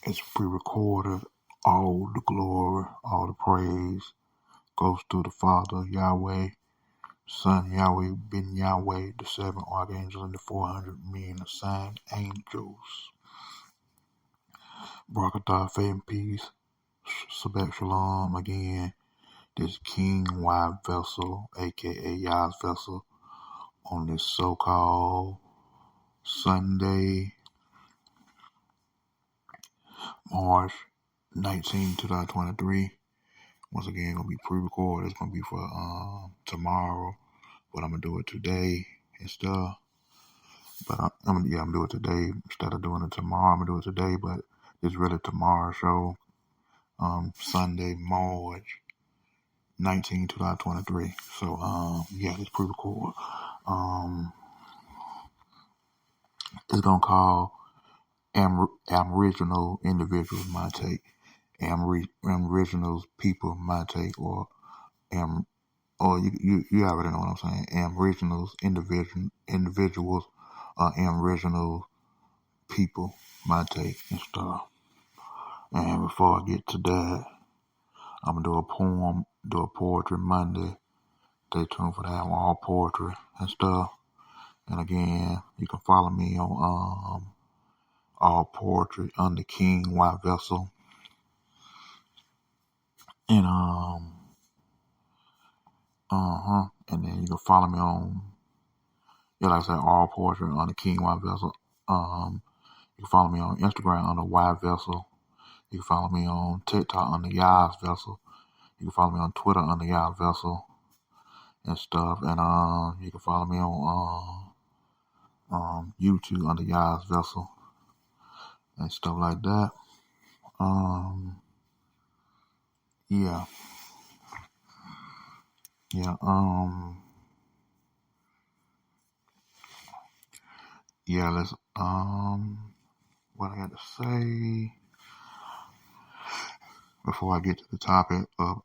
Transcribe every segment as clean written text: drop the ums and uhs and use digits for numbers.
It's pre-recorded. All the glory, all the praise goes to the Father, Yahweh, Son, Yahweh, Ben Yahweh, the 7 archangels, and the 400 million assigned angels. Barakatah, faith and peace. Shabbat Shalom again. This King Y vessel, aka YAH'S vessel, on this so-called Sunday, March 19, 2023. Once again, gonna be pre-recorded. It's gonna be for tomorrow, but I'm gonna do it today and stuff. But I'm gonna do it today instead of doing it tomorrow. I'm gonna do it today, but it's really tomorrow's show. Sunday, March 19, 2023. So it's pre-record. It's gonna call Aboriginal individuals my take. Aboriginal people my take, or you already know what I'm saying. Aboriginals individuals, Aboriginal people my take and stuff. And before I get to that, I'm gonna do a poem, do a poetry Monday. Stay tuned for that. All poetry and stuff. And again, you can follow me on all poetry under King Y Vessel. And and then you can follow me on, like I said, all poetry under King Y Vessel. You can follow me on Instagram under Y Vessel. You can follow me on TikTok under YAH'S Vessel. You can follow me on Twitter under YAH'S Vessel and stuff. And you can follow me on YouTube under YAH'S Vessel and stuff like that. Yeah. Let's what I got to say before I get to the topic of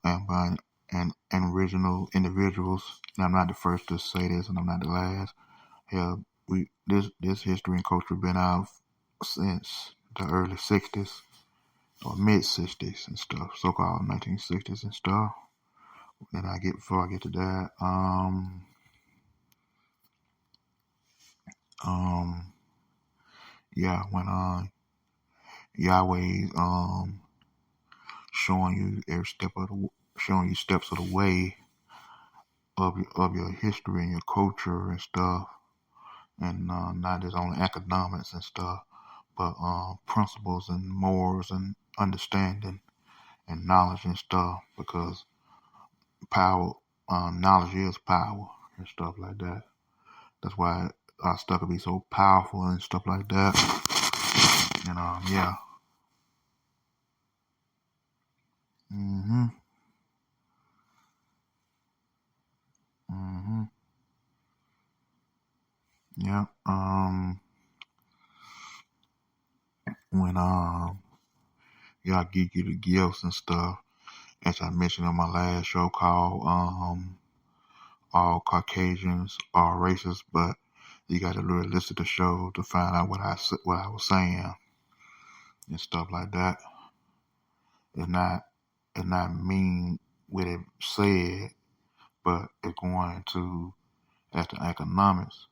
Aboriginal individuals. And I'm not the first to say this, and I'm not the last. Hell, this history and culture been out since the early '60s or mid '60s and stuff, so-called 1960s and stuff. Then before I get to that, when Yahweh showing you steps of the way of your history and your culture and stuff, and not just only economics and stuff, but principles and morals and understanding and knowledge and stuff, because knowledge is power and stuff like that. That's why our stuff can be so powerful and stuff like that. And when y'all give you the gifts and stuff, as I mentioned on my last show called All Caucasians Are Racist, but you got to really listen to the show to find out what I was saying and stuff like that. It's not mean what it said, but it's going to, as the economics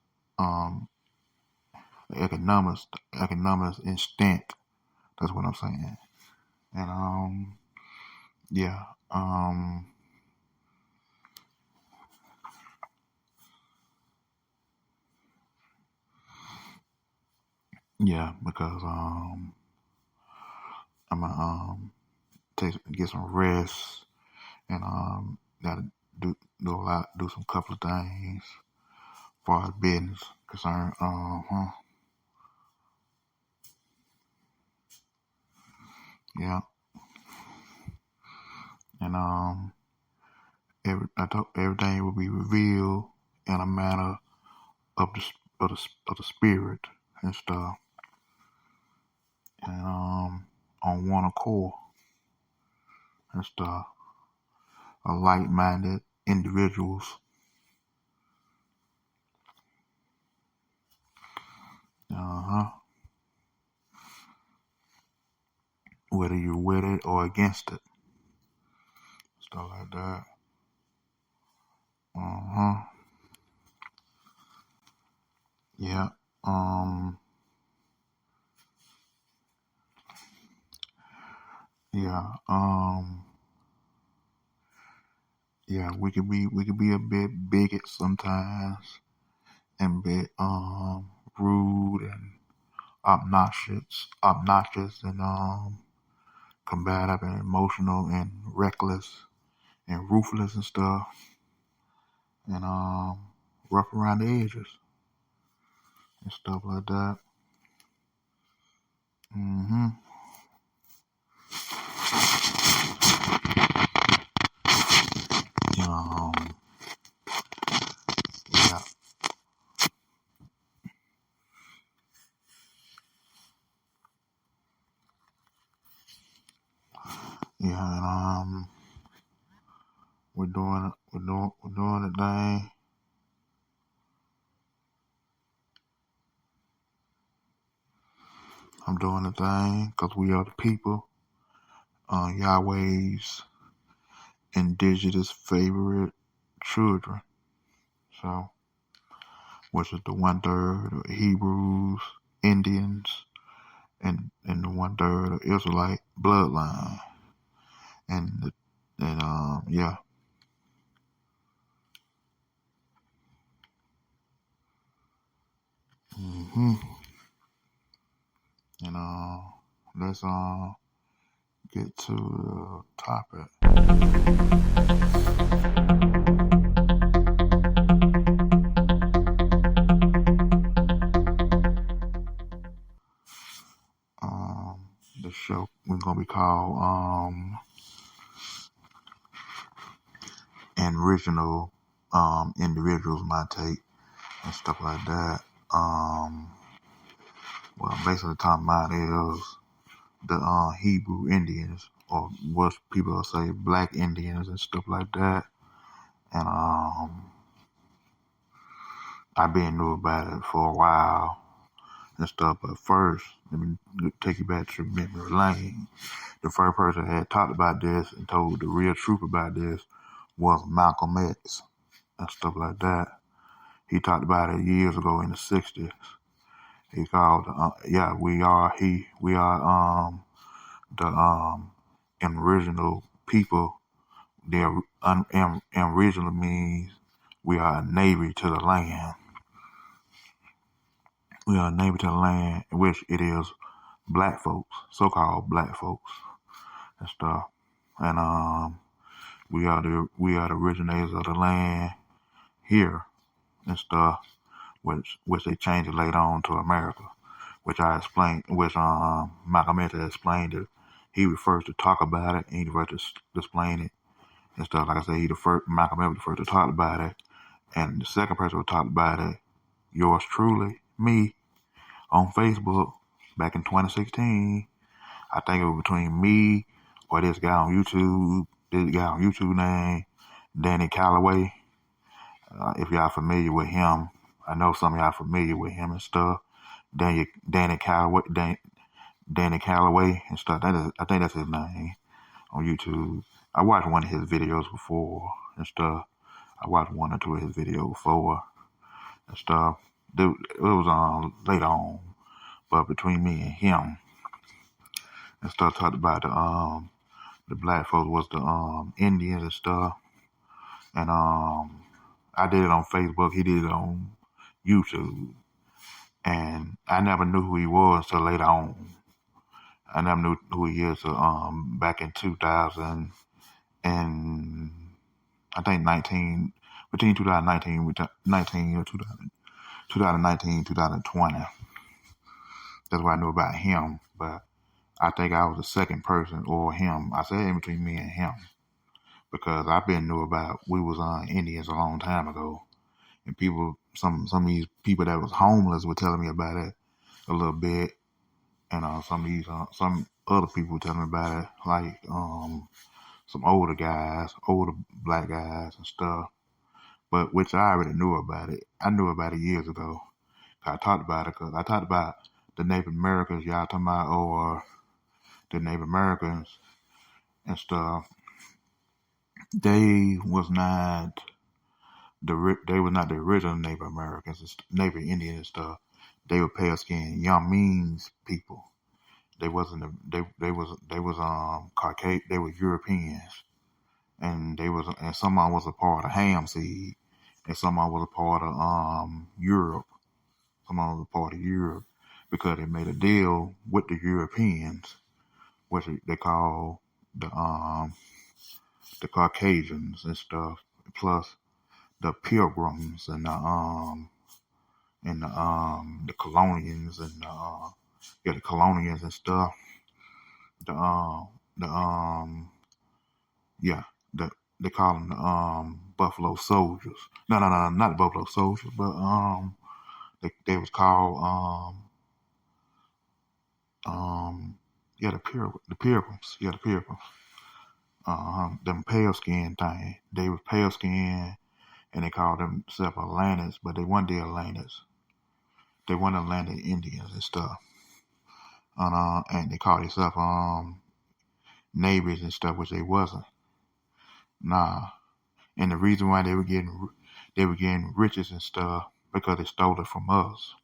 instinct. That's what I'm saying. And because I'm gonna get some rest, and gotta do some couple of things as far as business concerned. And everything will be revealed in a manner of the spirit and stuff, and on one accord and stuff, a like-minded individuals. whether you're with it or against it, stuff like that. Uh-huh. Yeah. Um. Yeah. Yeah. We could be a bit bigot sometimes, and a bit rude and obnoxious, and combative and emotional and reckless and ruthless and stuff, and rough around the edges and stuff like that. Mm-hmm. Um, yeah, yeah, and we're doing the thing. I'm doing the thing because we are the people. Yahweh's indigenous favorite children. So, which is the 1/3 of Hebrews, Indians, and the 1/3 of Israelite bloodline, and yeah. Hmm. And let's get to the topic. Um, the show we're gonna be called and original individuals my take and stuff like that. Well, basically talking about is the Hebrew Indians, or what people will say Black Indians and stuff like that. And I've been knew about it for a while and stuff. But first, let me take you back to memory lane. The first person that had talked about this and told the real truth about this was Malcolm X and stuff like that. He talked about it years ago in the '60s. He called, yeah, we are the original people. The original means we are a neighbor to the land. We are a neighbor to the land, in which it is black folks, so-called black folks and stuff. And we are the originators of the land here and stuff, which they changed it later on to America, which I explained, which Malcolm X explained it. He refers to talk about it, and he refers to explain it and stuff. Like I said, Malcolm X was the first to talk about it, and the second person who talked about it, yours truly, me, on Facebook back in 2016. I think it was between me or this guy on YouTube. This guy on YouTube named Danny Calloway. If y'all familiar with him, I know some of y'all familiar with him and stuff. Danny Calloway, Danny Calloway and stuff. I think that's his name on YouTube. I watched one of his videos before and stuff. I watched one or two of his videos before and stuff. It was later on, but between me and him and stuff, talked about the black folks was the Indians and stuff, and I did it on Facebook. He did it on YouTube, and I never knew who he was till later on. I never knew who he is till back in 2000 and I think 19 between 2019 or 2019 2020. That's what I knew about him, but I think I was the second person, or him. I said in between me and him because I've been knew about we was Indians a long time ago, and some of these people that was homeless were telling me about it a little bit, and some other people were telling me about it, like some older black guys and stuff, but which I already knew about it. I knew about it years ago. I talked about it because I talked about the Native Americans y'all talking about, or the Native Americans and stuff, they was not the original Native Americans, Native Indians and stuff. They were pale skinned, young means people. They wasn't. They was Caucasian. They were Europeans, and some of them was a part of Ham seed, and some of them was a part of Europe. Some of them was a part of Europe because they made a deal with the Europeans, which they call the Caucasians and stuff, plus the Pilgrims and the Colonians and the Colonians and stuff. The the yeah the they call them the Buffalo Soldiers. No, not Buffalo Soldiers, but they was called the Pilgrims. Yeah, the Pilgrims. Them pale skin thing. They was pale skin and they called themselves Atlantis, but they weren't the Atlantis. They weren't Atlantic Indians and stuff. And they called themselves neighbors and stuff, which they wasn't. Nah. And the reason why they were getting riches and stuff because they stole it from us.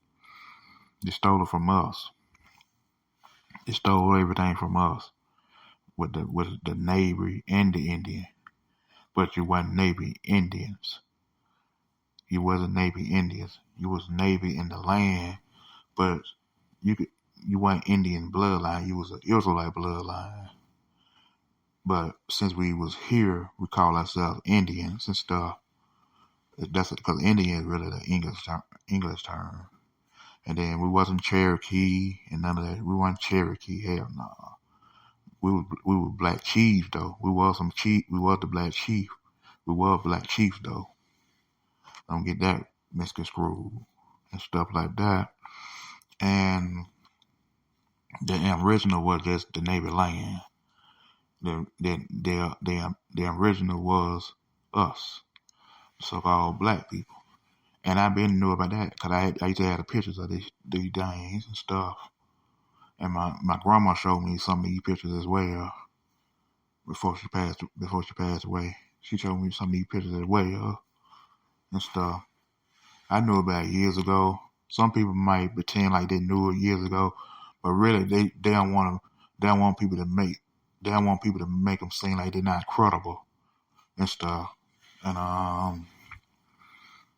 They stole it from us. They stole everything from us with the Navy and the Indian. But you weren't Navy Indians. You wasn't Navy Indians. You was Navy in the land, but you weren't Indian bloodline. You was an Israelite bloodline. But since we was here, we call ourselves Indians and stuff. That's because Indian is really the English term. And then we wasn't Cherokee and none of that. We weren't Cherokee. Hell no. Nah. We were black chiefs though. We was some chief. We was the black chief. We were black chiefs though. Don't get that misconstrued and stuff like that. And the original was just the Navy land. The original was us, so-called black people. And I been knew about that because I used to have the pictures of these things and stuff. And my grandma showed me some of these pictures as well before she passed away. She showed me some of these pictures as well and stuff. I knew about it years ago. Some people might pretend like they knew it years ago, but really they don't want people to make them seem like they're not credible and stuff. And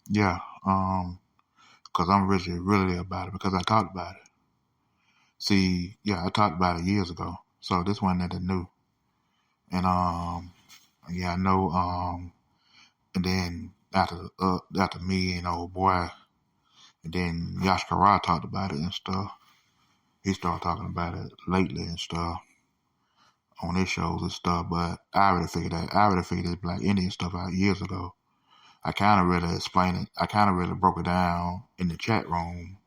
yeah, because I'm really about it because I talked about it. See, yeah, I talked about it years ago, so this wasn't nothing new. And yeah, I know. And then after me and old boy, and then Yash Kara talked about it and stuff. He started talking about it lately and stuff on his shows and stuff. But I already figured this Black Indian stuff out years ago. I kind of really explained it. I kind of really broke it down in the chat room,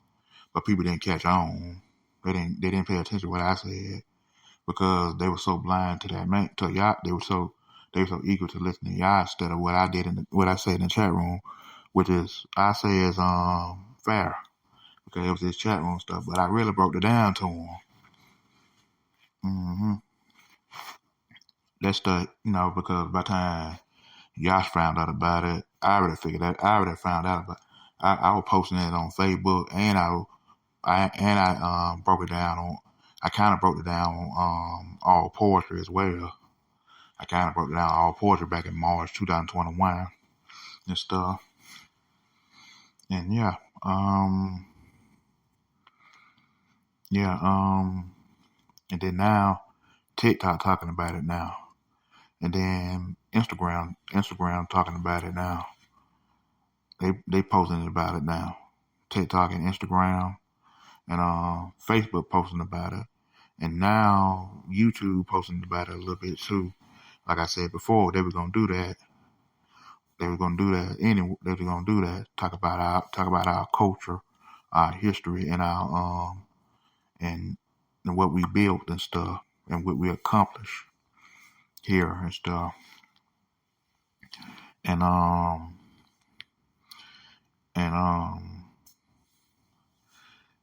but people didn't catch on. They didn't pay attention to what I said because they were so blind to that man, to Yah. They were so eager to listen to Yah instead of what I did what I said in the chat room, which is I say is fair because it was his chat room stuff. But I really broke it down to him. Mm-hmm. That's because by the time Yash found out about it, I already figured that. I already found out about it. I was posting it on Facebook, and I broke it down on. I kind of broke it down on all poetry as well. I kind of broke it down all poetry back in March 2021 and stuff. And yeah, and then now TikTok talking about it now, and then Instagram talking about it now. They posting about it now. TikTok and Instagram and Facebook posting about it, and now YouTube posting about it a little bit too. Like I said before, they were gonna do that. They were gonna do that anyway. They were gonna do that. Talk about our culture, our history, and our and what we built and stuff, and what we accomplished here and stuff. And and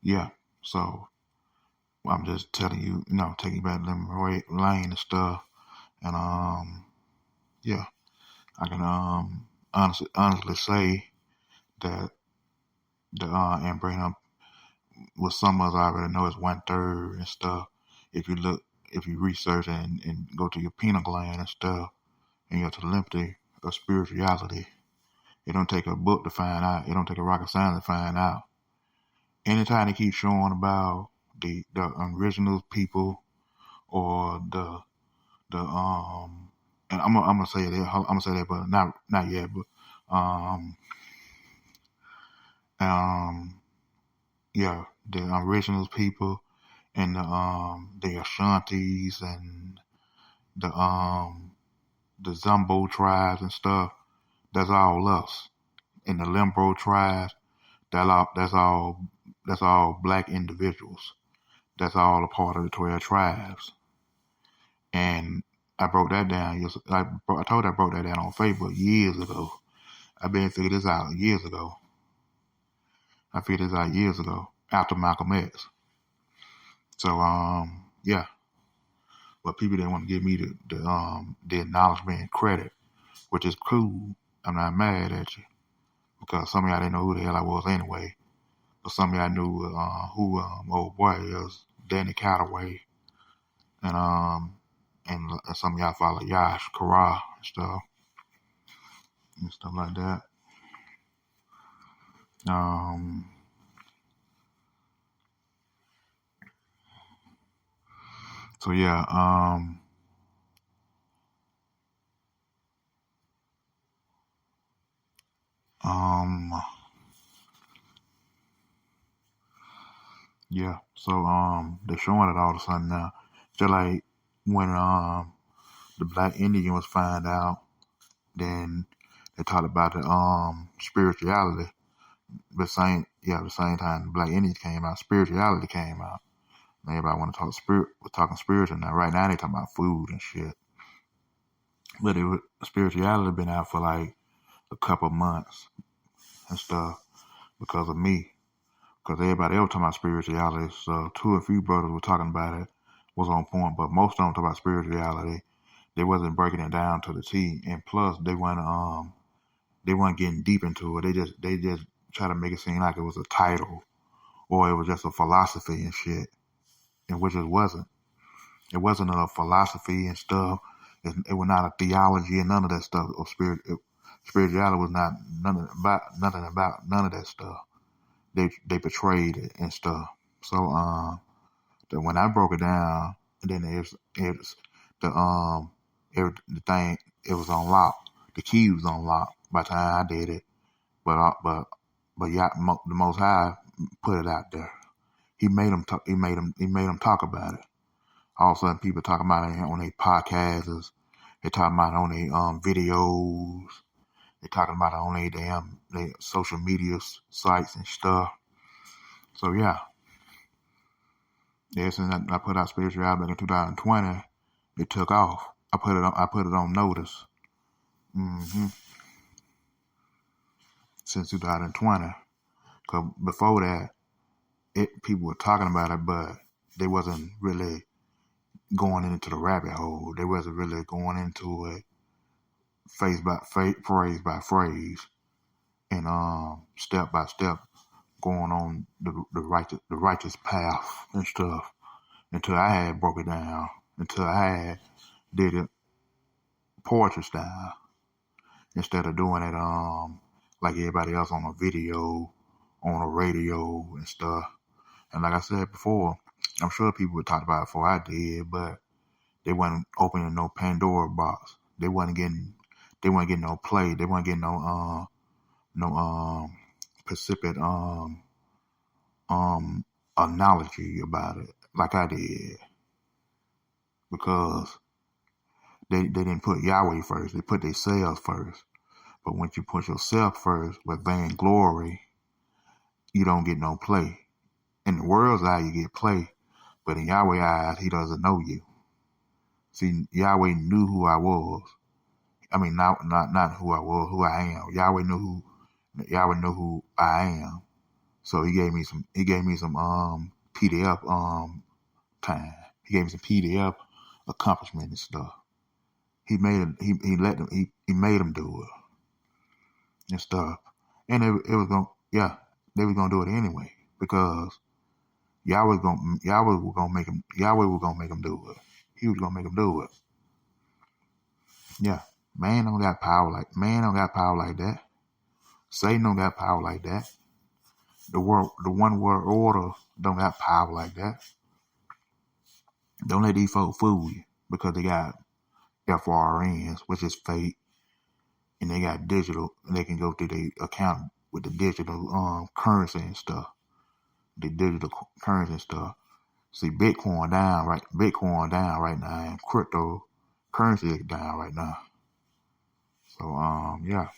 yeah. So I'm just telling you, taking you back lemon lane and stuff. And yeah, I can honestly say that and bring up what some of us already know is 1/3 and stuff. If you research and go to your pineal gland and stuff, and your telepathy of spirituality, it don't take a book to find out. It don't take a rocket science to find out. Anytime they keep showing about the original people or the and I'm gonna say that, but not yet, but um yeah, the original people and the Ashantis and the Zumbo tribes and stuff. That's all us. And the Limbo tribes. That's all black individuals. That's all a part of the 12 tribes. And I broke that down. I told you I broke that down on Facebook years ago. I've been figured this out years ago. I figured this out years ago after Malcolm X. So yeah, but people didn't want to give me the acknowledgement and credit, which is cool. I'm not mad at you because some of y'all didn't know who the hell I was anyway. But some of y'all knew who old boy is, Danny Calloway, and some of y'all follow YAH'S and stuff like that. So yeah, yeah. So they're showing it all of a sudden now. Just like when the black Indian was found out, then they talked about the spirituality. The same time the black Indians came out, spirituality came out. Everybody want to talk we're talking spiritual now. Right now they talking about food and shit. But spirituality been out for like a couple months and stuff because of me. Because everybody else talking about spirituality. So 2 or 3 brothers were talking about it, was on point. But most of them talk about spirituality. They wasn't breaking it down to the T. And plus they weren't getting deep into it. They just try to make it seem like it was a title or it was just a philosophy and shit. And which it wasn't. It wasn't a philosophy and stuff. It was not a theology and none of that stuff. Or spirituality was not nothing about none of that stuff. They portrayed it and stuff. So when I broke it down, and then it's the thing, it was on lock. The key was on lock by the time I did it. But yeah, the Most High put it out there. He made them talk. He made them talk about it. All of a sudden, people talking about it on their podcasts. They talking about it on their videos. They talking about it on their social media sites and stuff. So yeah, since I put out spirituality back in 2020, it took off. I put it on notice. Since 2020, because before that, people were talking about it, but they wasn't really going into the rabbit hole. They wasn't really going into it phrase by phrase, and step by step, going on the righteous path and stuff. Until I had broke it down. Until I had did it poetry style instead of doing it like everybody else on a video, on a radio and stuff. And like I said before, I'm sure people would talk about it before I did, but they wasn't opening no Pandora box. They wasn't getting no play. They wasn't getting no specific analogy about it like I did. Because they didn't put Yahweh first. They put themselves first. But once you put yourself first with vainglory, you don't get no play. In the world's eye, you get play. But in Yahweh's eyes, he doesn't know you. See, Yahweh knew who I was. I mean, not who I was, who I am. Yahweh knew who I am. So he gave me some PDF time. He gave me some PDF accomplishment and stuff. He made him. He made him do it and stuff. And it was gonna they was gonna do it anyway because Yahweh was gonna make him do it. He was gonna make him do it. Yeah, man don't got power like that. Satan don't got power like that. The one world order don't got power like that. Don't let these folks fool you because they got FRNs, which is fake, and they got digital, and they can go through their account with the digital currency and stuff. The digital currency and stuff. See, Bitcoin down right now, and cryptocurrency is down right now. So yeah.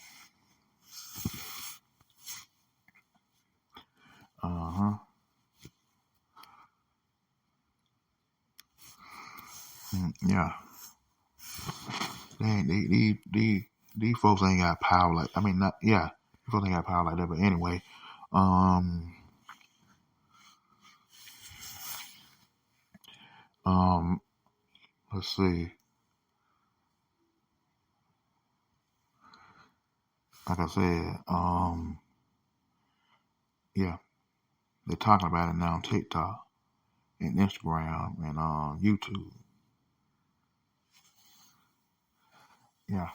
Yeah. These folks ain't got power like these folks ain't got power like that. But anyway, um let's see. Like I said, yeah, they're talking about it now on TikTok and Instagram and YouTube. Yeah.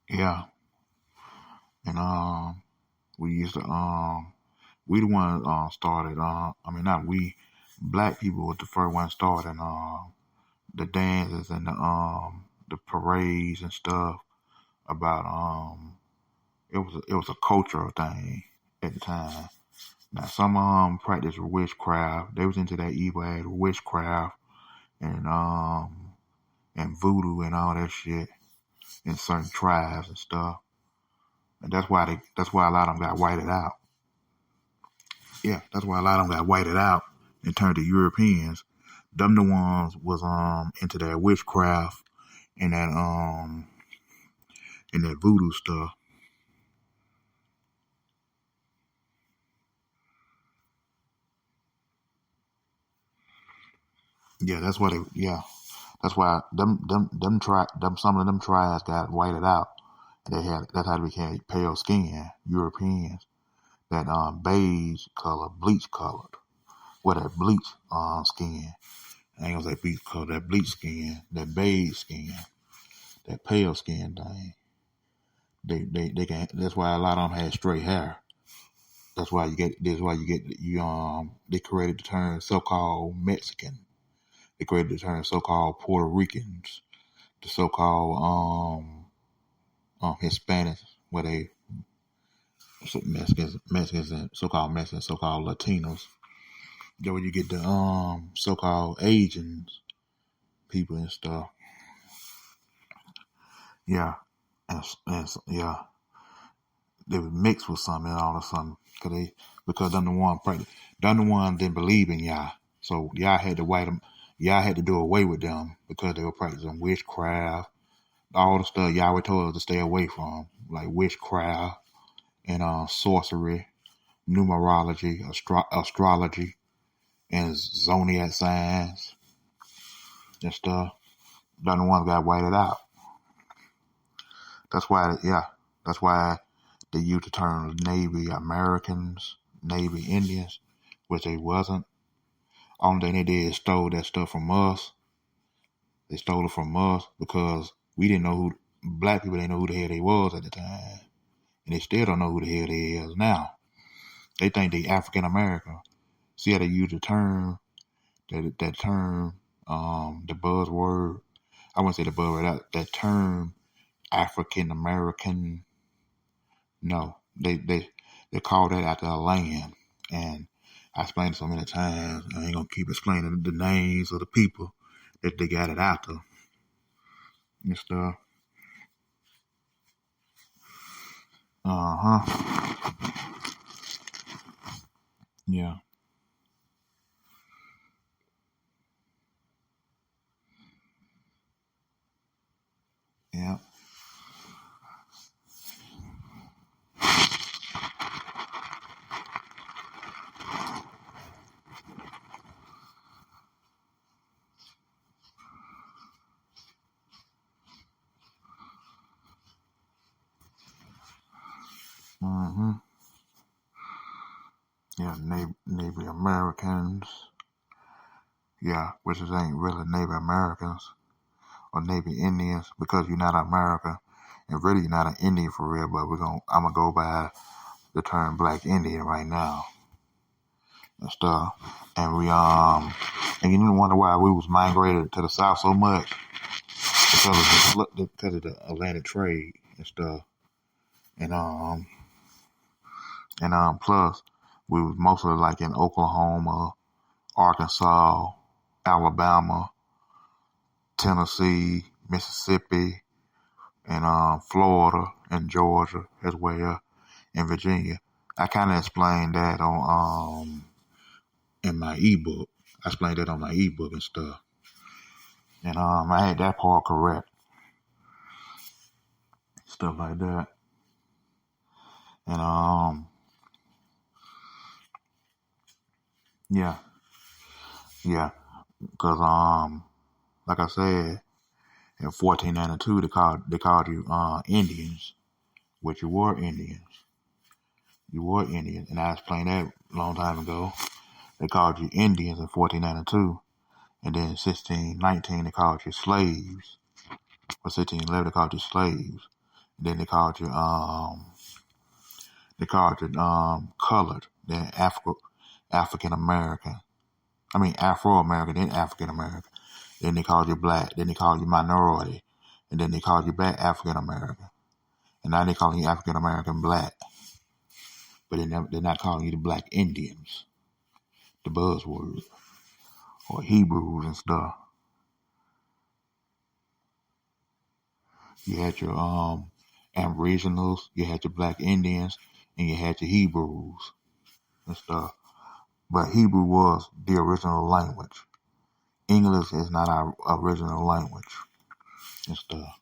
Yeah. And we used to we the ones started not we, black people were the first one starting the dances and the parades and stuff about it was a cultural thing at the time. Now some practiced witchcraft. They was into that evil ass witchcraft and voodoo and all that shit in certain tribes and stuff. And that's why a lot of them got whited out. Yeah, that's why a lot of them got whited out and turned to Europeans. Them the ones was into that witchcraft and that voodoo stuff. Yeah, that's why that's why some of them tribes got whited out. That's how they became pale skin Europeans. That beige color, bleach colored, with that bleach skin. I ain't gonna say bleach color, that bleach skin, that beige skin, that pale skin thing. They can. That's why a lot of them had straight hair. That's why you get. They created the term so-called Mexican. They created the term so-called Puerto Ricans. The so-called Hispanics, where they Mexicans and so-called Mexicans, so-called Latinos. Then when you get the so-called Asians people and stuff, yeah, and yeah, they would mix with something and all of a sudden because them the one didn't believe in Yah, so Yah had to white them. Yah had to do away with them because they were practicing witchcraft, all the stuff Yahweh told us to stay away from, like witchcraft and sorcery, numerology, astrology, and zodiac signs and stuff. Them the ones got whited out. That's why, they used the term Navy Americans, Navy Indians, which they wasn't. Only thing they did is stole that stuff from us. They stole it from us because we didn't know black people didn't know who the hell they was at the time. And they still don't know who the hell they is now. They think they African American. See how they use the term, that term, the buzzword. I wouldn't say the buzzword, that term, African American. No, they call that after a land, and I explained it so many times. I ain't gonna keep explaining the names of the people that they got it after and stuff. Uh-huh. Yeah. Yeah. Mm-hmm. Yeah, Native Americans. Yeah, which is ain't really Native Americans or Native Indians because you're not American and really you're not an Indian for real. But I'm gonna go by the term Black Indian right now and stuff. And and you didn't wonder why we was migrated to the South so much because of the Atlantic trade and stuff. And plus we was mostly like in Oklahoma, Arkansas, Alabama, Tennessee, Mississippi, and Florida and Georgia as well, and Virginia. I kind of explained that on in my ebook. I explained that on my ebook and stuff, and I had that part correct, stuff like that, and yeah, yeah, because like I said, in 1492 they called you Indians, which you were Indians. You were Indians, and I explained that a long time ago. They called you Indians in 1492, and then in 1619 they called you slaves. For 1611 they called you slaves. And then they called you colored, then African American. I mean Afro American, then African American. Then they called you black. Then they called you minority, and then they called you back African American. And now they calling you African American black, but they're not calling you the Black Indians, the buzzword, or Hebrews and stuff. You had your Aboriginals, you had your Black Indians, and you had your Hebrews and stuff. But Hebrew was the original language. English is not our original language and stuff.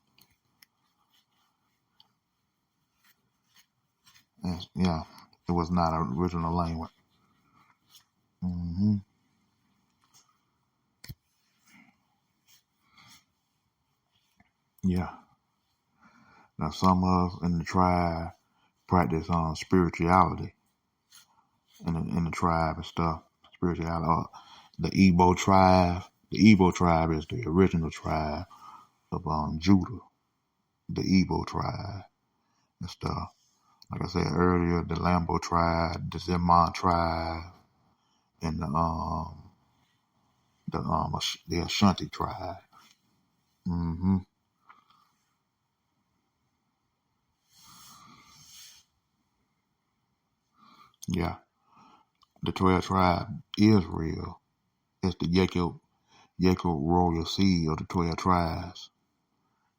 Yeah, it was not our original language. Hmm. Yeah. Now some of us in the tribe practice spirituality in the tribe and stuff. Spirituality. The Igbo tribe. The Igbo tribe is the original tribe of Judah. The Igbo tribe and stuff. Like I said earlier, the Lambo tribe, the Zemon tribe, and the Ashanti tribe. Hmm. Yeah, the 12 tribe is real. It's the Yaakov royal seed of the 12 tribes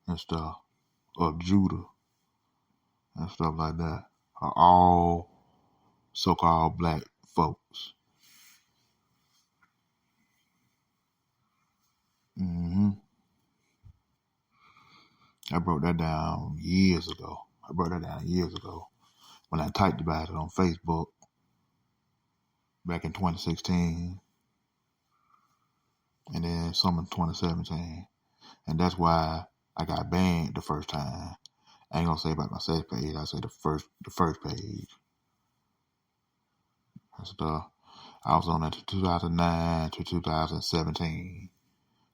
and stuff of Judah and stuff like that are all so-called black folks. Hmm. I broke that down years ago. When I typed about it on Facebook back in 2016 and then some in 2017. And that's why I got banned the first time. I ain't gonna say about my second page. I say the first page and stuff. I was on that 2009 to 2017.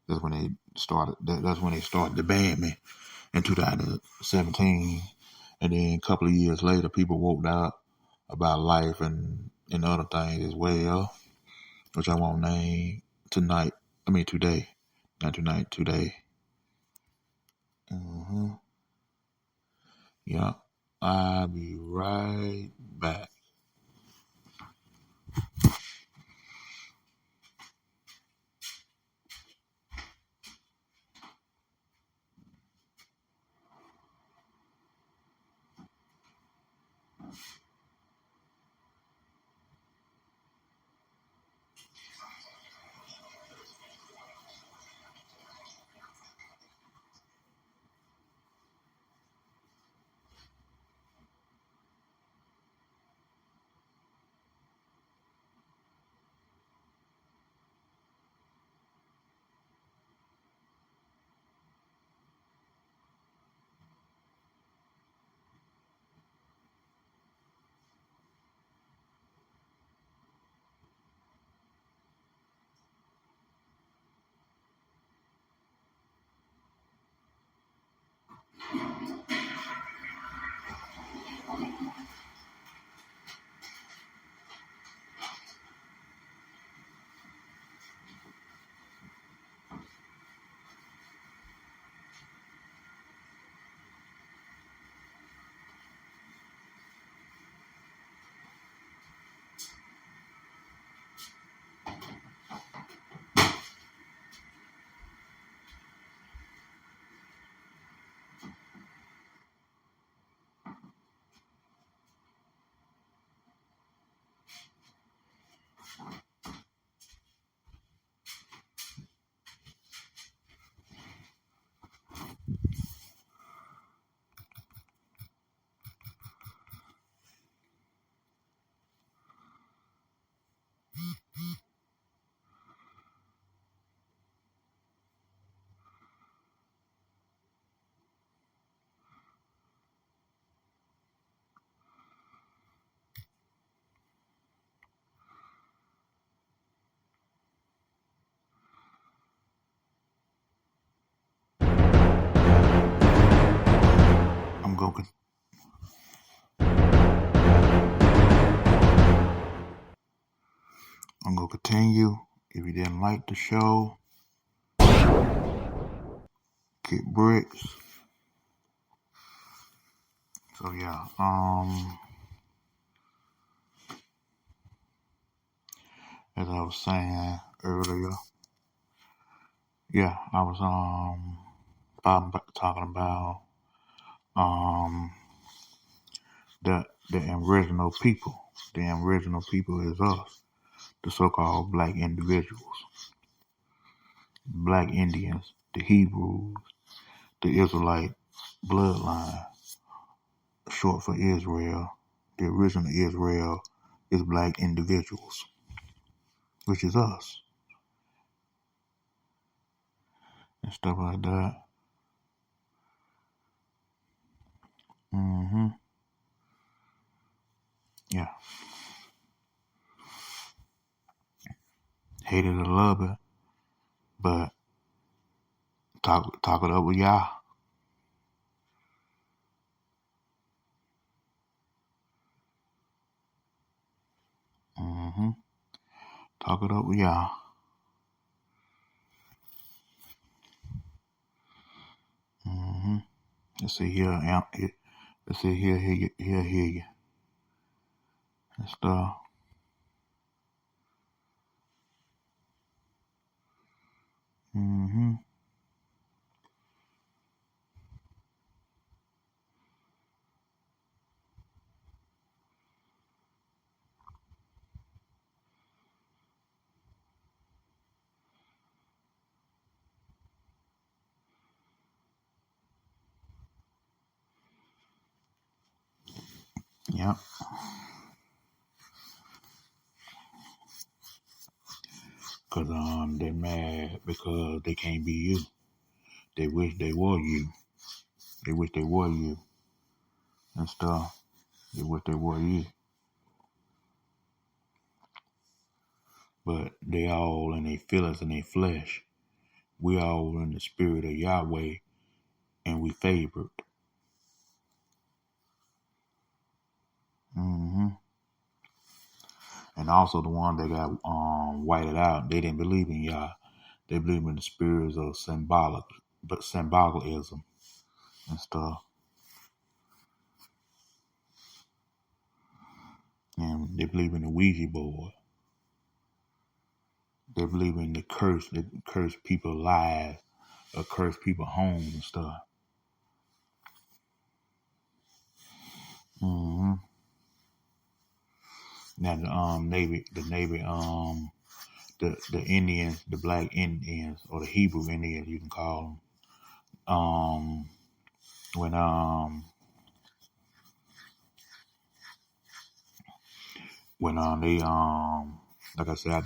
That's when they started. That's when they started to ban me in 2017. And then a couple of years later, people woke up about life and other things as well, which I won't name tonight. I mean today, not tonight. Today. Mm-hmm. Yeah. I'll be right back. I'm gonna continue. If you didn't like the show, get bricks. So yeah, as I was saying earlier, yeah, I was talking about the original people. The original people is us, the so-called black individuals, black Indians, the Hebrews, the Israelite bloodline, short for Israel. The original Israel is black individuals, which is us, and stuff like that. Yeah, hate it or love it, but talk it up with Yah. Talk it up with Yah. Let's see here, let's see here, hear you, and stuff. Yep. Cause they mad because they can't be you. They wish they were you. They wish they were you and stuff. They wish they were you. But they all in their feelings and their flesh. We all in the spirit of Yahweh and we favored. And also the one that got whited out, they didn't believe in Yah. They believe in the spirits of symbolism and stuff. And they believe in the Ouija board. They believe in the curse that curse people's lives or curse people's homes and stuff. Now the Navy, the Indians, the black Indians, or the Hebrew Indians, you can call them. When they like I said, I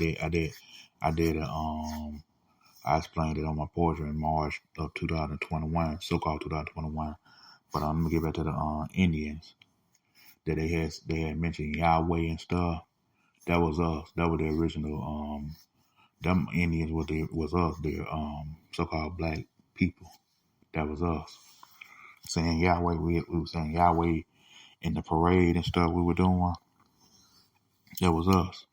explained it on my poetry in March of 2021, so-called 2021. But let me get back to the Indians that they had mentioned Yahweh and stuff. That was us. That was the original. Them Indians was us. The so-called black people. That was us saying Yahweh. We were saying Yahweh in the parade and stuff we were doing. That was us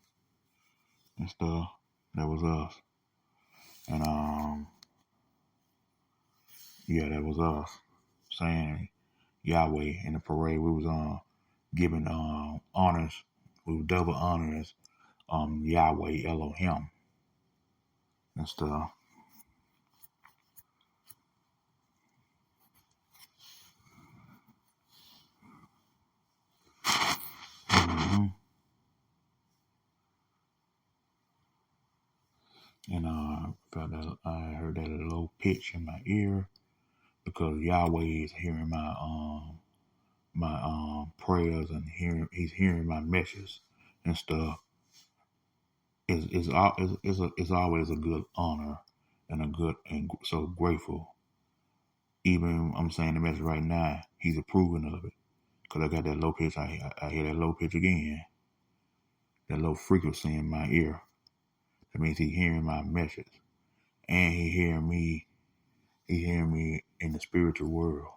and stuff. That was us. And yeah, that was us saying Yahweh in the parade. We was giving honors. We were double honors Yahweh Elohim and stuff. Mm-hmm. And I heard that low pitch in my ear because Yahweh is hearing my prayers and he's hearing my messages and stuff. It's always a good honor and a good and so grateful. Even I'm saying the message right now, he's approving of it because I got that low pitch. I hear that low pitch again, that low frequency in my ear. That means he's hearing my message and he hearing me. He hearing me in the spiritual world.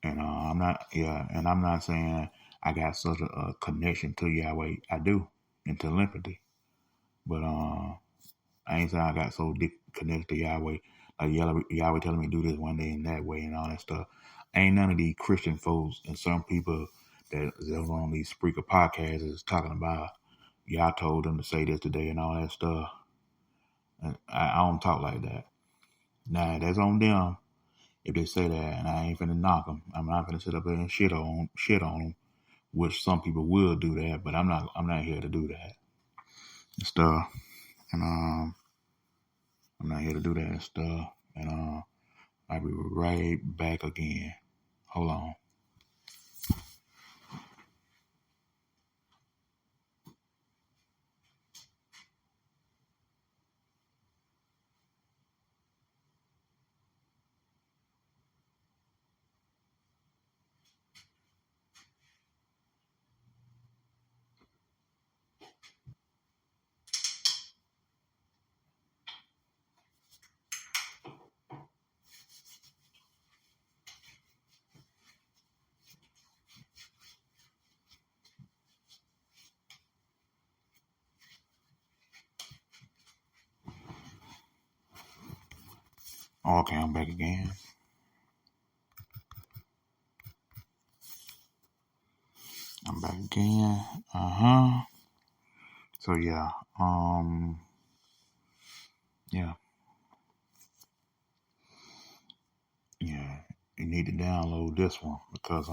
And I'm not saying I got such a connection to Yahweh. I do, in telepathy. But I ain't saying I got so deep connected to Yahweh. Like Yahweh telling me to do this one day and that way and all that stuff. Ain't none of these Christian folks and some people that's on these Spreaker podcasts is talking about, yeah, I told them to say this today and all that stuff. And I don't talk like that. Nah, that's on them. If they say that, and I ain't finna knock them, I'm not finna sit up there and shit on them, which some people will do that, but I'm not here to do that and stuff. And I'm not here to do that and stuff. And I'll be right back again. Hold on. Okay, I'm back again. I'm back again. So yeah, yeah, yeah. You need to download this one because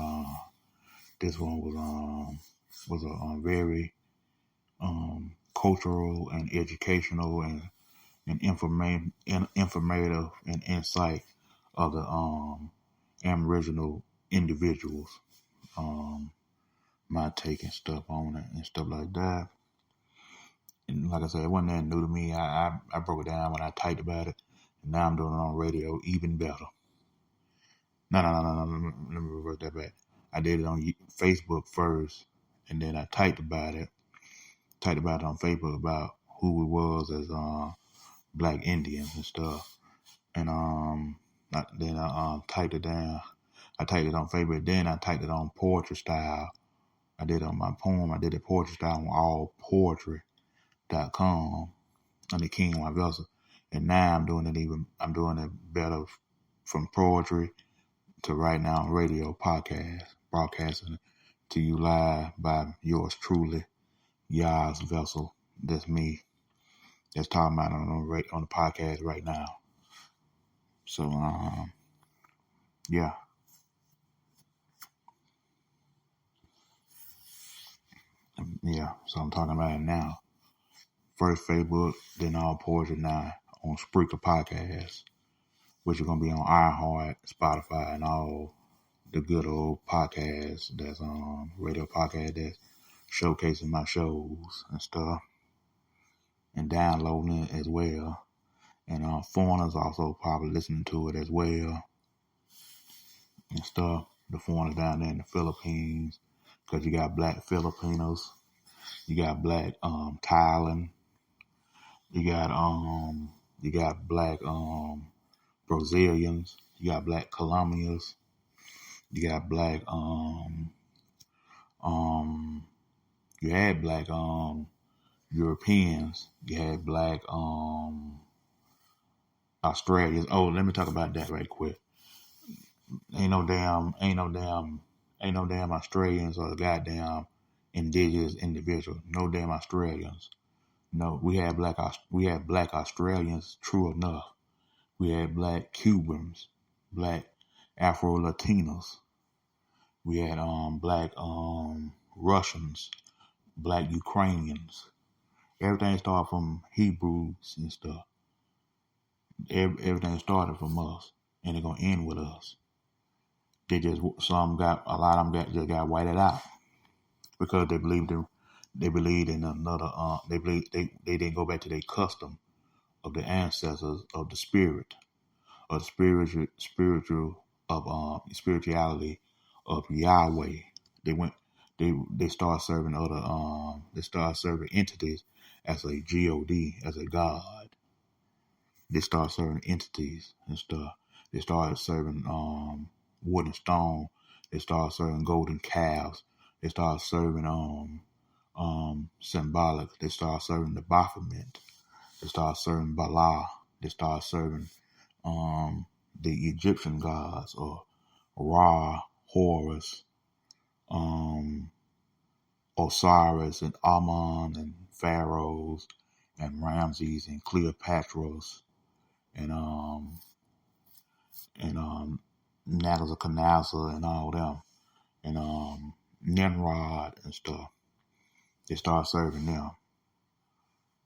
this one was a very cultural and educational and informative and insight of the Aboriginal individuals. My take and stuff on it and stuff like that. And like I said, it wasn't that new to me. I broke it down when I typed about it, and now I'm doing it on radio even better. No. Let me revert that back. I did it on Facebook first, and then I typed about it. Typed about it on Facebook about who we was as black Indians and stuff. And then I typed it down. I typed it on Facebook. Then I typed it on poetry style. I did it on my poem. I did it poetry style on allpoetry.com under King Y Vessel. And now I'm doing it better from poetry to right now radio podcast, broadcasting to you live by yours truly, YAH'S Vessel. That's me. That's talking about on the podcast right now. So yeah. Yeah, so I'm talking about it now. First Facebook, then all Poetry Now on Spreaker Podcast, which are gonna be on iHeart, Spotify, and all the good old podcasts that's on radio podcast that's showcasing my shows and stuff, and downloading it as well. And foreigners also probably listening to it as well and stuff. The foreigners down there in the Philippines, because you got black Filipinos, you got black Thailand, you got black Brazilians, you got black Colombians, you got black um you had black Europeans, you had black Australians. Oh, let me talk about that right quick. Ain't no damn Australians or goddamn indigenous individuals. No damn Australians. No, we had black Australians, true enough. We had black Cubans, black Afro Latinos. We had black Russians, black Ukrainians. Everything started from Hebrews and stuff. Everything started from us, and it's gonna end with us. They just a lot of them just got whited out because they believed in another. They didn't go back to their custom of the ancestors of the spirit, of the spiritual of spirituality of Yahweh. They went. They started serving they started serving entities as a god, as a god. They started serving entities and stuff. They started serving wood and stone. They started serving golden calves. They started serving symbolic. They started serving the Baphomet. They started serving Bala. They started serving the Egyptian gods or Ra, Horus, um, Osiris, and Amun, and pharaohs, and Ramses, and Cleopatras, and Nebuchadnezzar and all them, and Nimrod and stuff. They started serving them,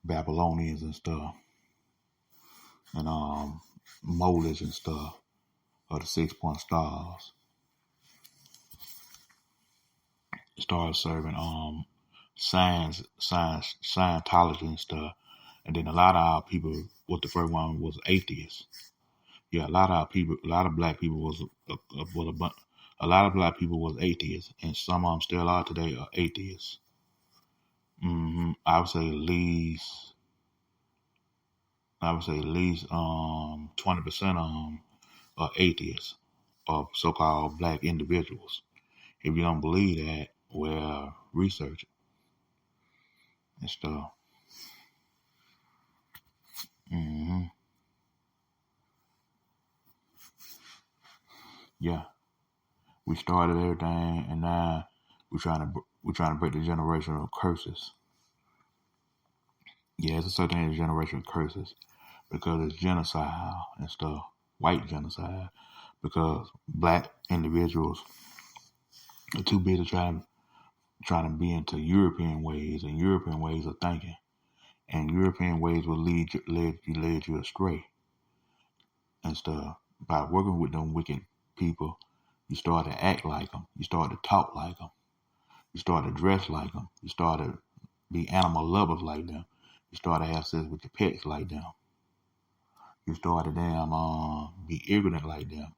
Babylonians and stuff, and Moloch and stuff, of the 6 point stars. They started serving Scientology and stuff, and then a lot of our people. What the first one was atheists. Yeah, a lot of our people, a lot of black people a lot of black people was atheists, and some of them still are today are atheists. I would say at least 20% of them are atheists or so-called black individuals. If you don't believe that, well, research it and stuff. Yeah, we started everything, and now we're trying to break the generational curses. Yeah, it's a certain generational curses because it's genocide and stuff, white genocide, because black individuals are too busy trying to be into European ways and European ways of thinking, and European ways will lead you astray and stuff. By working with them wicked people, you start to act like them, you start to talk like them, you start to dress like them, you start to be animal lovers like them, you start to have sex with your pets like them. You start to be ignorant like them.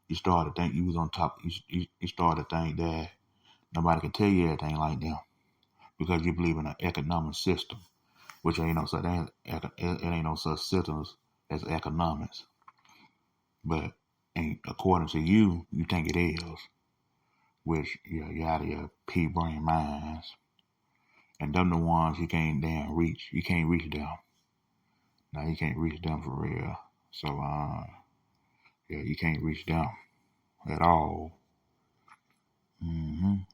You start to think you was on top. You start to think that nobody can tell you everything like them because you believe in an economic system, which ain't no such it ain't no such systems as economics. But according to you, you think it is, which you're out of your pea brain minds, and them the ones you can't damn reach. You can't reach them. Now you can't reach them for real. So yeah, you can't reach them at all. And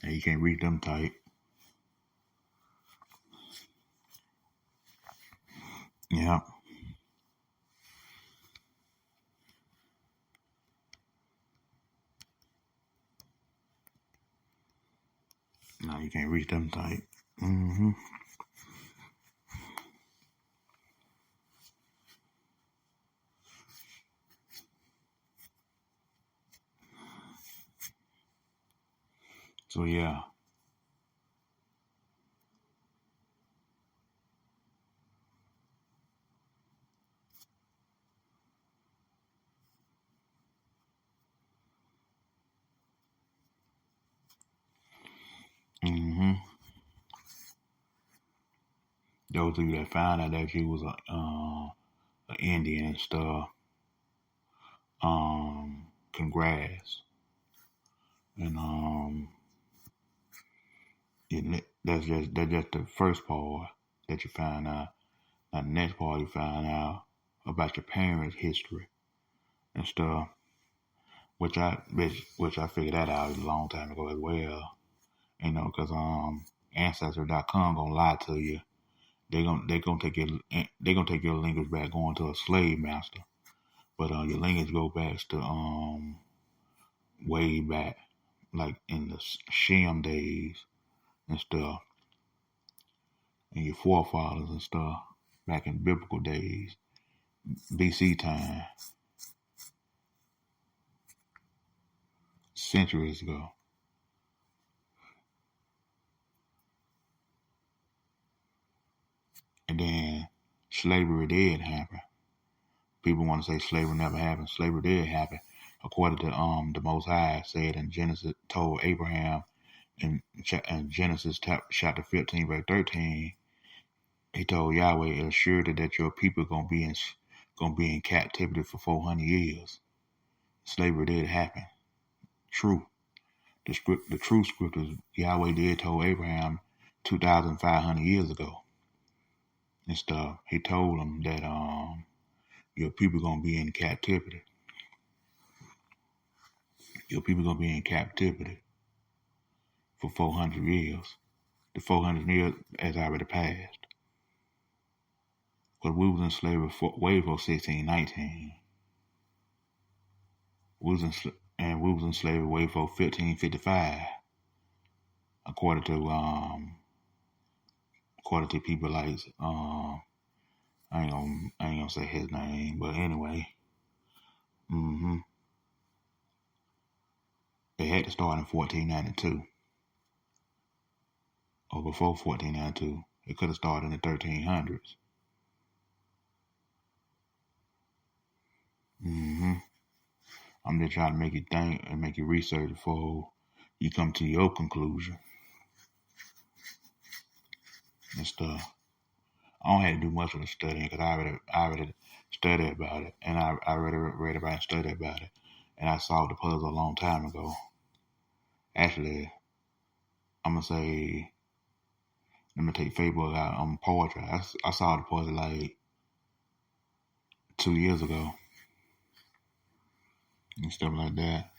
you can't reach them tight. Yeah. No, you can't reach them tight. Mm-hmm. So yeah. Mm-hmm. Those of you that found out that you was a Indian and stuff, congrats. And that's just the first part that you find out. Now the next part you find out about your parents' history and stuff, which I figured that out a long time ago as well. You know, because ancestry.com gonna lie to you. They gonna take your lineage back going to a slave master, but your lineage go back to way back, like in the Shem days and stuff, and your forefathers and stuff back in biblical days, BC time, centuries ago. And then slavery did happen. People want to say slavery never happened. Slavery did happen, according to the Most High said in Genesis, told Abraham in Genesis chapter 15 verse 13. He told Yahweh, "Assure that your people gonna be in captivity for 400 years." Slavery did happen. True. The true scriptures Yahweh did told Abraham 2,500 years ago and stuff. He told him that your people gonna be in captivity. Your people gonna be in captivity for 400 years. The 400 years has already passed. But we was in slavery way before 1619. We was in slavery way before 1555, according to people like I ain't gonna say his name, but anyway, mm-hmm. They had to start in 1492 or before 1492. It could have started in the 1300s. Mm-hmm. I'm just trying to make you think and make you research before you come to your conclusion and stuff. I don't have to do much of the studying because I already studied about it, and I already read about it and studied about it, and I solved the puzzle a long time ago. Actually, I'm gonna say, let me take Facebook out on poetry. I solved the puzzle like 2 years ago and stuff like that.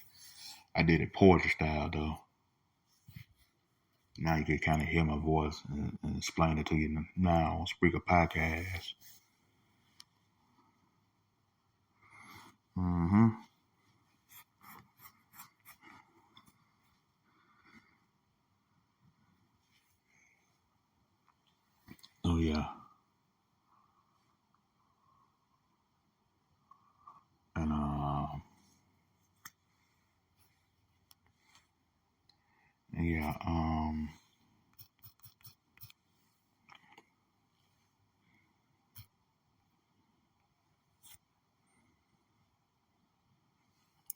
I did it poetry style though. Now you can kind of hear my voice and explain it to you now on Spreaker Podcast. Mm-hmm. Oh yeah. And yeah,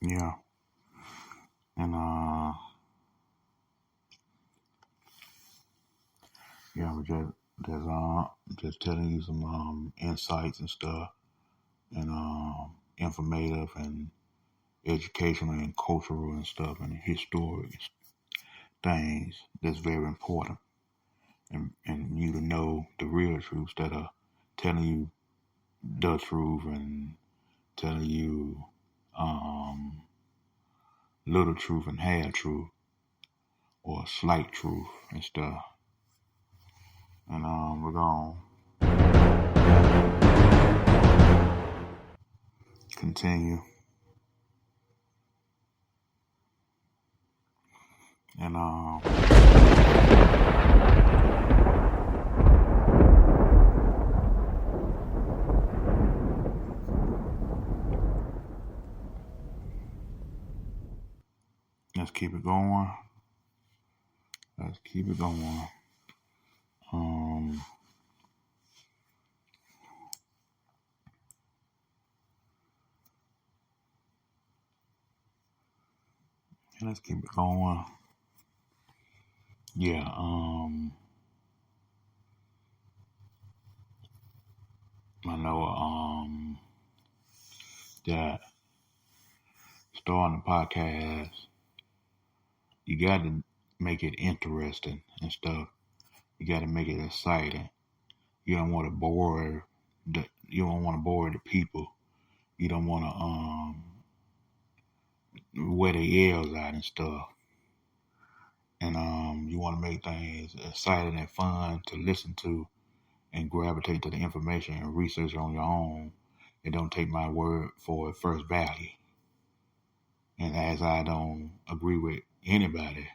yeah. And yeah, we're just telling you some insights and stuff, and informative and educational and cultural and stuff, and historic things that's very important, and you to know the real truth instead of telling you the truth and telling you little truth and half truth or slight truth and stuff. And we're gonna continue. And Let's keep it going. Let's keep it going. Let's keep it going. Yeah, I know that starting a podcast, you got to make it interesting and stuff. You got to make it exciting. You don't want to bore the people. You don't want to wear their ears out and stuff. And you want to make things exciting and fun to listen to and gravitate to the information and research on your own. And don't take my word for it first value. And as I don't agree with anybody,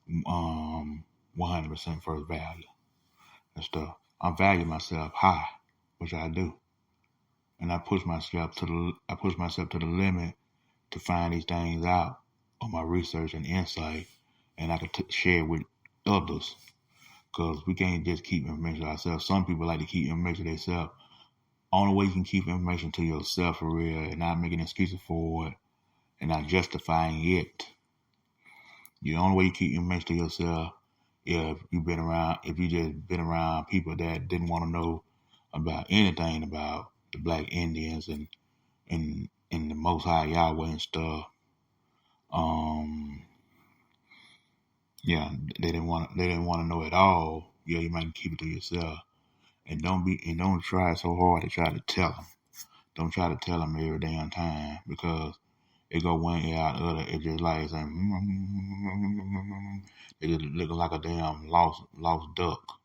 100% first value and stuff. I value myself high, which I do, and I push myself to the limit to find these things out on my research and insight, and I can share with others. Because we can't just keep information to ourselves. Some people like to keep information to themselves. Only way you can keep information to yourself for real and not making excuses for it and not justifying it. The only way you keep information to yourself if you just been around people that didn't want to know about anything about the Black Indians and the Most High Yahweh and stuff. Yeah, they didn't want to know at all. Yeah, you might keep it to yourself, and don't try so hard to try to tell them. Don't try to tell them every damn time because it go one ear out the other. It just like saying, they just looking like a damn lost duck.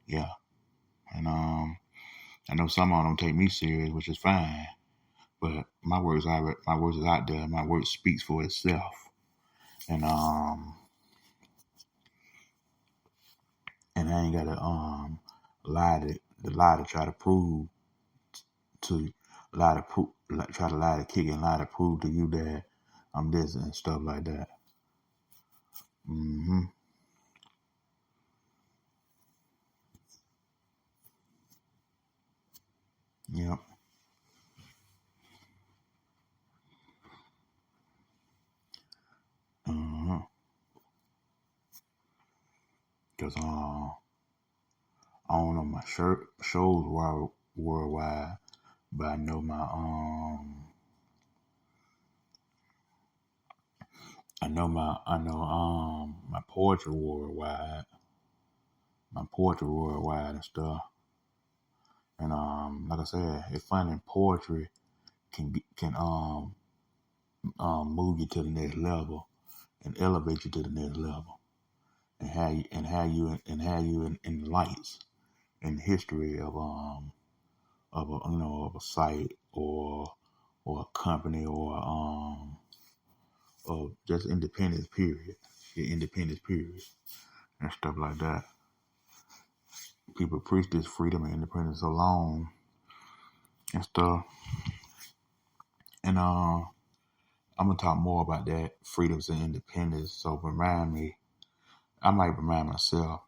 Yeah, and I know some of them take me serious, which is fine. But my words is out there. My word speaks for itself, and I ain't gotta lie to try to prove to try to lie to kick and lie to prove to you that I'm this and stuff like that. Yep. Cause I don't know my shows worldwide, but I know my poetry worldwide, and stuff. And like I said, it's finding poetry can move you to the next level and elevate you to the next level, and have you in lights in history of a site or a company or just independence period, and stuff like that. People preach this freedom and independence so long and stuff, and I'm gonna talk more about that freedoms and independence. So I might remind myself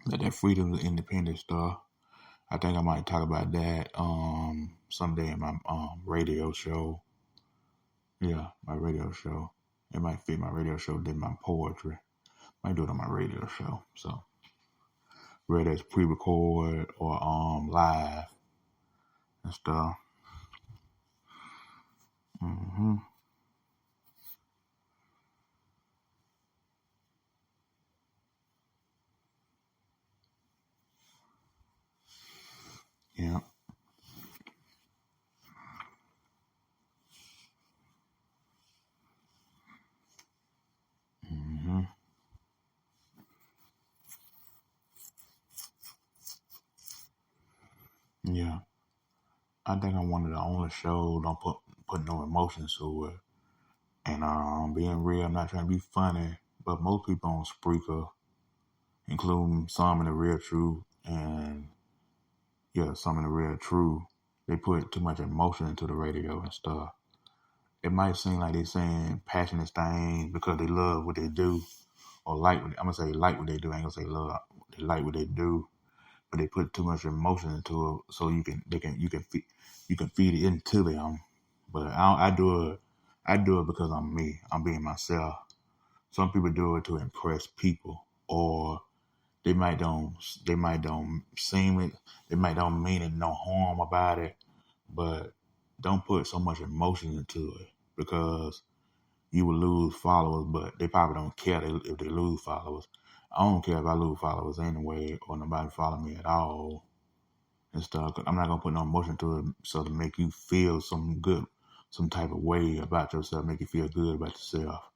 that freedom and independence stuff. I think I might talk about that someday in my radio show. Yeah, my radio show. It might fit my radio show than my poetry. Might do it on my radio show. So whether it's pre-record or live and stuff. Yeah. Yeah. I think I'm one of the only shows don't put no emotions to it. And being real, I'm not trying to be funny, but most people on Spreaker, including some in the Real Truth, and some in the Real Truth, they put too much emotion into the radio and stuff. It might seem like they're saying passionate things because they love what they do, or I'm gonna say like what they do. I ain't gonna say love. They like what they do, but they put too much emotion into it, so you can feed it into them. But I do it because I'm me. I'm being myself. Some people do it to impress people, or they might don't seem it, they might don't mean it no harm about it, but don't put so much emotion into it because you will lose followers, but they probably don't care if they lose followers. I don't care if I lose followers anyway or nobody follow me at all and stuff. I'm not gonna put no emotion to it so to make you feel some type of way about yourself, make you feel good about yourself,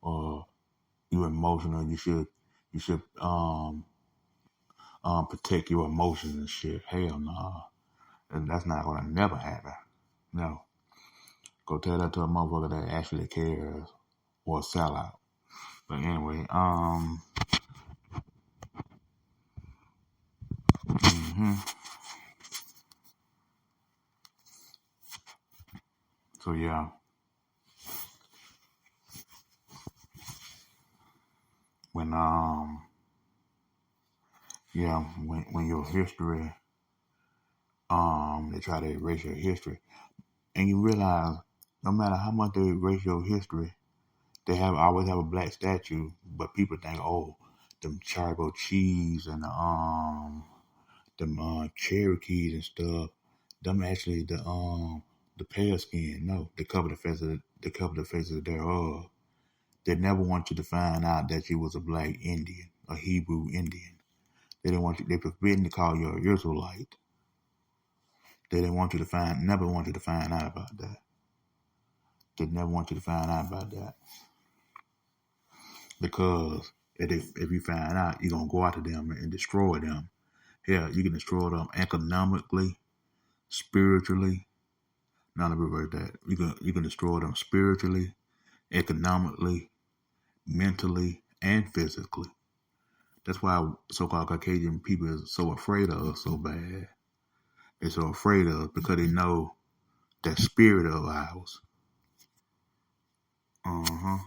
or you emotional. You should protect your emotions and shit. Hell no. And that's not gonna never happen. No. Go tell that to a motherfucker that actually cares or a sellout. But anyway, so yeah. When when your history, they try to erase your history. And you realize no matter how much they erase your history, they always have a black statue, but people think, oh, them charcoal cheese and them Cherokees and stuff, them actually the pale skin. No, they cover the faces thereof. They never want you to find out that you was a black Indian, a Hebrew Indian. They didn't want you. They forbidden to call you an Israelite. They didn't want you to never want you to find out about that. They never want you to find out about that because if you find out, you're gonna go after them and destroy them. Yeah, you can destroy them economically, spiritually. Now let me reverse that. You can destroy them spiritually, economically, mentally, and physically. That's why so-called Caucasian people is so afraid of us so bad. They're so afraid of us because they know that spirit of ours. Uh-huh.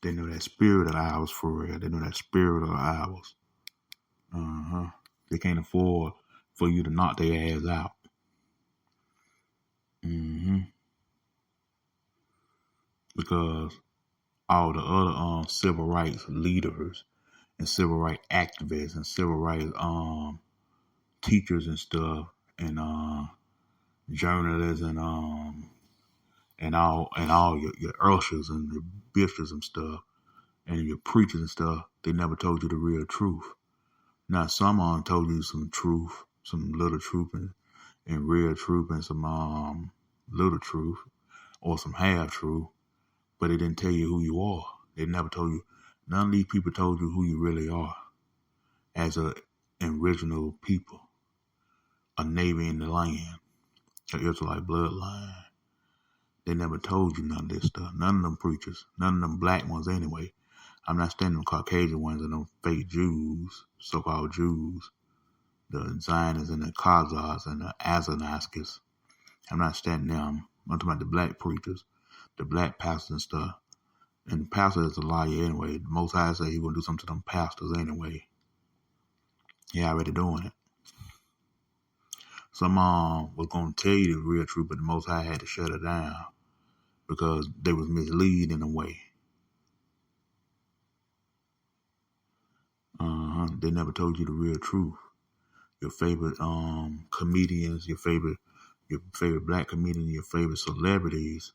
They know that spirit of ours for real. They know that spirit of ours. Uh-huh. They can't afford for you to knock their ass out. Mm-hmm. Because all the other civil rights leaders and civil rights activists and civil rights teachers and stuff and journalists and all your ushers and your bishops and stuff and your preachers and stuff, they never told you the real truth. Now some of them told you some truth, some little truth and real truth and some little truth or some half truth, but they didn't tell you who you are. They never told you. None of these people told you who you really are as a original people, a navy in the land, an Israelite bloodline. They never told you none of this stuff. None of them preachers, none of them black ones anyway. I'm not standing them Caucasian ones and them fake Jews, so-called Jews, the Zionists and the Khazars and the Azanaskis. I'm not standing them. I'm talking about the black preachers, the black pastors and stuff. And the pastor is a liar anyway. The Most High said he gonna do something to them pastors anyway. He already doing it. Some was gonna tell you the real truth, but the Most High had to shut it down because they was misled in a way. They never told you the real truth. Your favorite comedians, your favorite black comedians, your favorite celebrities.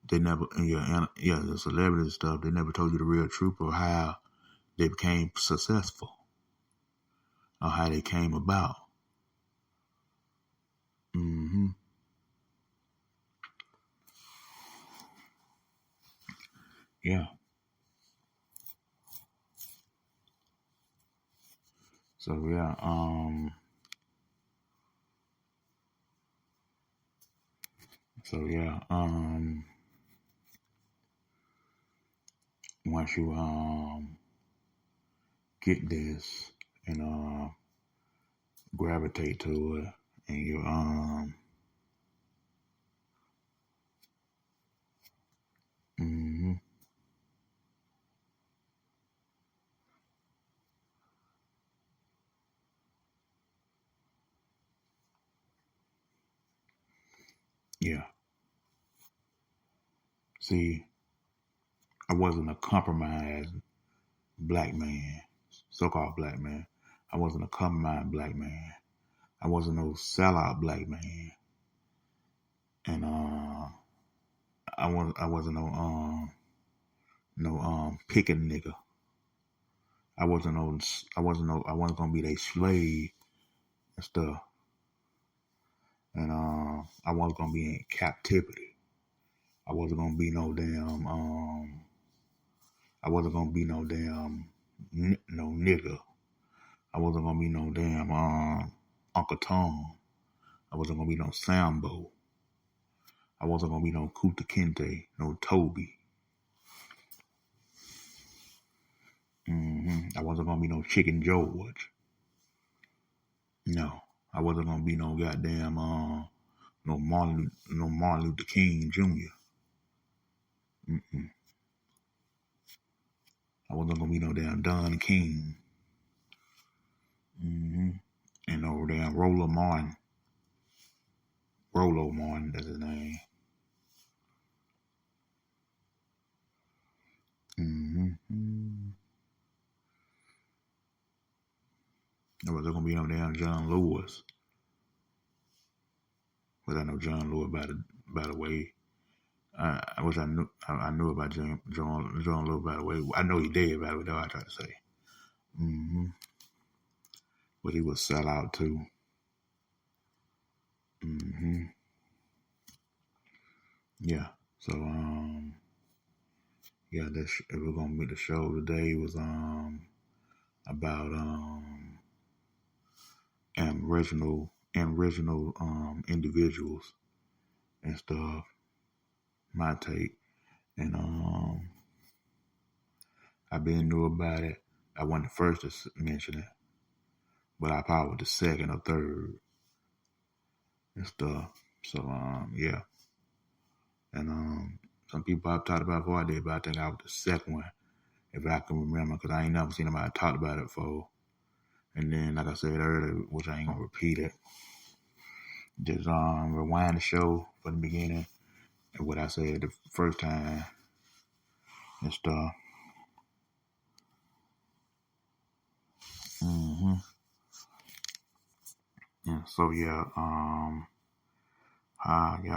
They never the celebrity stuff. They never told you the real truth of how they became successful or how they came about. Mm-hmm. Yeah. So yeah, once you get this and gravitate to it, and you yeah. See, I wasn't a compromised black man, so-called black man. I wasn't a compromised black man. I wasn't no sellout black man, and I wasn't no picking nigga. I wasn't gonna be their slave and stuff, and I wasn't gonna be in captivity. I wasn't gonna be no damn I wasn't gonna be no damn no nigga. I wasn't gonna be no damn Uncle Tom. I wasn't gonna be no Sambo. I wasn't gonna be no Kuta Kinte, no Toby. I wasn't gonna be no Chicken George. No, I wasn't gonna be no goddamn no Martin Luther King Jr. I wasn't gonna be no damn Don King. And no damn Rollo Martin. Rollo Martin, that's his name. I wasn't gonna be no damn John Lewis. But I know John Lewis by the way. I wish I knew about John Lewis by the way. I know he dead by the way, that's what I tried to say. But he was sell out too. Yeah. So yeah, that it was gonna be the show today was about Aboriginal individuals and stuff. My take, and I been knew about it. I wasn't the first to mention it, but I probably was the second or third and stuff. So yeah, and some people I've talked about before I did, but I think I was the second one, if I can remember, because I ain't never seen anybody talk about it before. And then, like I said earlier, which I ain't gonna repeat it, just rewind the show from the beginning and what I said the first time and stuff. Yeah, so yeah, how you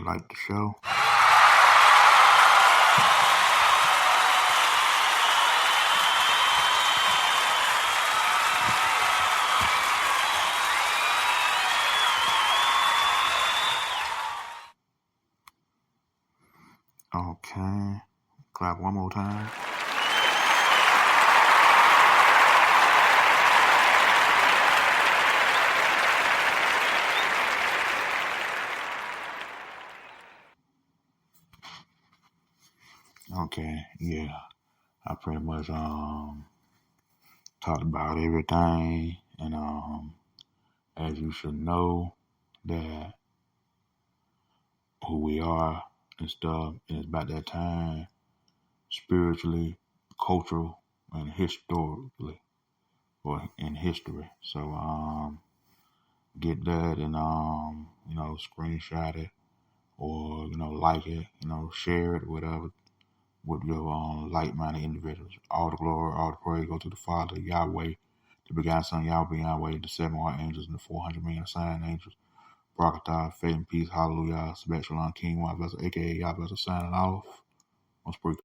like the show? Okay. Clap one more time. Okay, yeah. I pretty much talked about everything, and as you should know that who we are and stuff, and it's about that time spiritually, cultural, and historically, or in history. So get that and screenshot it or like it, share it, whatever, with your like-minded individuals. All the glory, all the praise go to the Father, Yahweh, the begotten Son, Yahweh, the 7 archangels and the 400 million assigned angels. Barakatah, faith and peace, hallelujah, Shabbat Shalom, King, Yah vessel, aka Yah vessel, signing off. Let's break.